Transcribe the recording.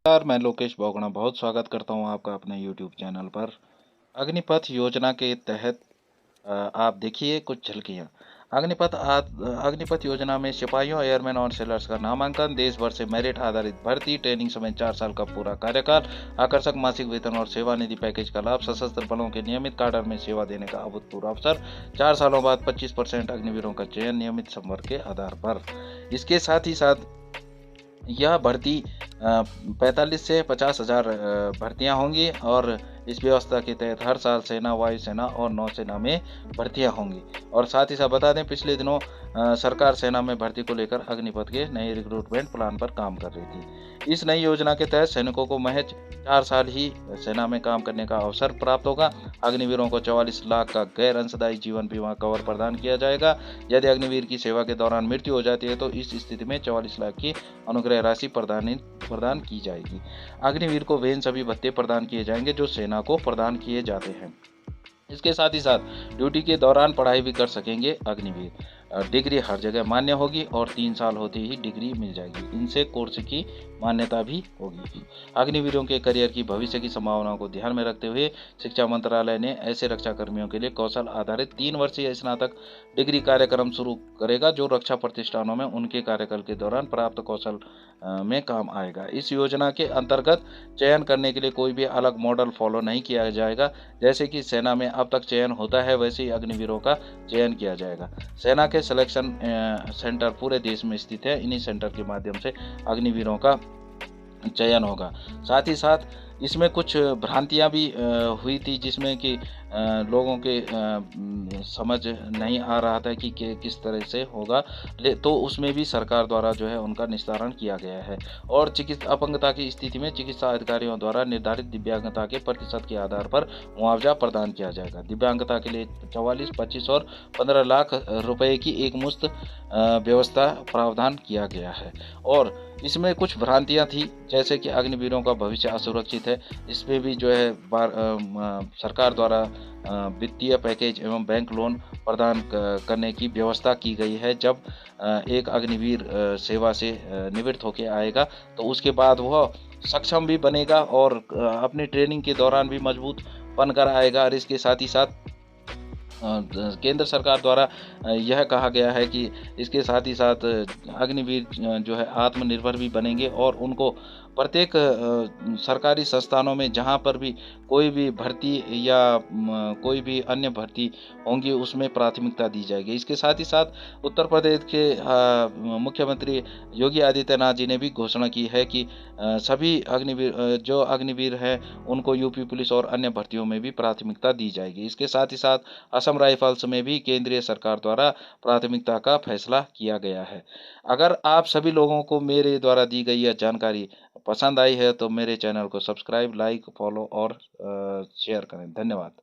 नमस्कार, मैं लोकेश बोगड़ा बहुत स्वागत करता हूं आपका अपने यूट्यूब चैनल पर। अग्निपथ योजना के तहत आप देखिए कुछ झलकियां। अग्निपथ योजना में सिपाहियों, एयरमैन और सेलर्स का नामांकन, देश भर से मेरिट आधारित भर्ती, ट्रेनिंग समय 4 साल का पूरा कार्यकाल, आकर्षक मासिक वेतन और सेवा निधि पैकेज का लाभ, सशस्त्र बलों के नियमित काडर में सेवा देने का अभूतपूर्व अवसर, 4 सालों बाद 25% अग्निवीरों का चयन नियमित संवर्ग के आधार पर। इसके साथ ही साथ यह भर्ती 45 से 50,000 भर्तियां होंगी और इस व्यवस्था के तहत हर साल सेना, वायुसेना और नौसेना में भर्तियां होंगी। और साथ ही साथ बता दें, पिछले दिनों सरकार सेना में भर्ती को लेकर अग्निपथ के नए रिक्रूटमेंट प्लान पर काम कर रही थी। इस नई योजना के तहत सैनिकों को महज 4 साल ही सेना में काम करने का अवसर प्राप्त होगा। अग्निवीरों को 44 लाख का गैर अंशदायी जीवन बीमा कवर प्रदान किया जाएगा। यदि अग्निवीर की सेवा के दौरान मृत्यु हो जाती है तो इस स्थिति में 44 लाख की अनुग्रह राशि प्रदान की जाएगी। अग्निवीर को वे सभी भत्ते प्रदान किए जाएंगे जो सेना को प्रदान किए जाते हैं। इसके साथ ही साथ ड्यूटी के दौरान पढ़ाई भी कर सकेंगे अग्निवीर। डिग्री हर जगह मान्य होगी और 3 साल होते ही डिग्री मिल जाएगी। इनसे कोर्स की मान्यता भी होगी। अग्निवीरों के करियर की भविष्य की संभावनाओं को ध्यान में रखते हुए शिक्षा मंत्रालय ने ऐसे रक्षा कर्मियों के लिए कौशल आधारित 3 वर्षीय स्नातक डिग्री कार्यक्रम शुरू करेगा जो रक्षा प्रतिष्ठानों में उनके कार्यकाल के दौरान प्राप्त कौशल में काम आएगा। इस योजना के अंतर्गत चयन करने के लिए कोई भी अलग मॉडल फॉलो नहीं किया जाएगा। जैसे कि सेना में अब तक चयन होता है, वैसे ही अग्निवीरों का चयन किया जाएगा। सेना के सिलेक्शन सेंटर पूरे देश में स्थित है। इन्हीं सेंटर के माध्यम से अग्निवीरों का चयन होगा। साथ ही साथ इसमें कुछ भ्रांतियां भी हुई थी, जिसमें कि लोगों के समझ नहीं आ रहा था कि किस तरह से होगा। तो उसमें भी सरकार द्वारा जो है उनका निस्तारण किया गया है। और चिकित्सा अपंगता की स्थिति में चिकित्सा अधिकारियों द्वारा निर्धारित दिव्यांगता के प्रतिशत के आधार पर मुआवजा प्रदान किया जाएगा। दिव्यांगता के लिए 44, 25 और 15 लाख रुपए की एक मुश्त व्यवस्था प्रावधान किया गया है। और इसमें कुछ भ्रांतियां थी, जैसे कि अग्निवीरों का भविष्य असुरक्षित है। इसमें भी जो है सरकार द्वारा वित्तीय पैकेज एवं बैंक लोन प्रदान करने की व्यवस्था की गई है। जब एक अग्निवीर सेवा से निवृत्त होकर आएगा तो उसके बाद वह सक्षम भी बनेगा और अपनी ट्रेनिंग के दौरान भी मजबूत बनकर आएगा। और इसके साथ ही साथ केंद्र सरकार द्वारा यह कहा गया है कि इसके साथ ही साथ अग्निवीर जो है आत्मनिर्भर भी बनेंगे और उनको प्रत्येक सरकारी संस्थानों में जहां पर भी कोई भी भर्ती या कोई भी अन्य भर्ती होंगी उसमें प्राथमिकता दी जाएगी। इसके साथ ही साथ उत्तर प्रदेश के मुख्यमंत्री योगी आदित्यनाथ जी ने भी घोषणा की है कि सभी अग्निवीर जो अग्निवीर हैं उनको यूपी पुलिस और अन्य भर्तियों में भी प्राथमिकता दी जाएगी। इसके साथ ही साथ असम राइफल्स में भी केंद्रीय सरकार द्वारा प्राथमिकता का फैसला किया गया है। अगर आप सभी लोगों को मेरे द्वारा दी गई यह जानकारी पसंद आई है तो मेरे चैनल को सब्सक्राइब, लाइक, फॉलो और शेयर करें। धन्यवाद।